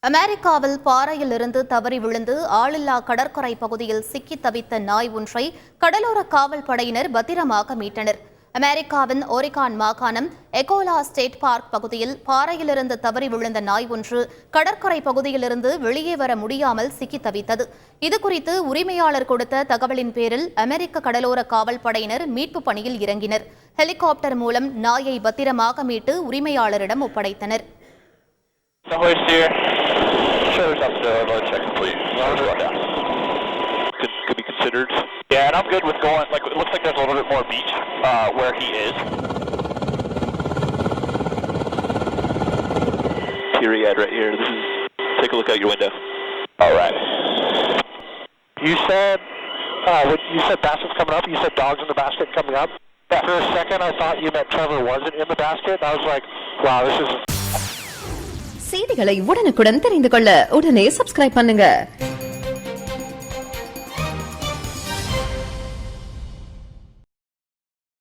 அமெரிக்காவில் பாறையில் இருந்து தவறி விழுந்து ஆளில்லா கடற்கரை பகுதியில் சிக்கி தவித்த நாய் ஒன்றை கடலோர காவல் படையினர் பத்திரமாக மீட்டனர். அமெரிக்காவின் ஓரிகான் மாகாணம் எகோலா ஸ்டேட் பார்க் பகுதியில் பாறையிலிருந்து தவறி விழுந்த நாய் ஒன்று கடற்கரை பகுதியிலிருந்து வெளியே வர முடியாமல் சிக்கி தவித்தது. இதுகுறித்து உரிமையாளர் கொடுத்த தகவலின் பேரில் அமெரிக்க கடலோர காவல் படையினர் மீட்பு பணியில் இறங்கினர். ஹெலிகாப்டர் மூலம் நாயை பத்திரமாக மீட்டு உரிமையாளரிடம் ஒப்படைத்தனர். Could be considered. Yeah, and I'm good with going. Like, it looks like there's a little bit more beach where he is. Period. Right here. This is. Take a look out your window. All right. You said basket's coming up. You said dogs in the basket coming up. Yeah. For a second, I thought you meant Trevor wasn't in the basket. I was like, wow, this is. செய்திகளை உடனுக்குடன் தெரிந்து கொள்ள உடனே subscribe பண்ணுங்க.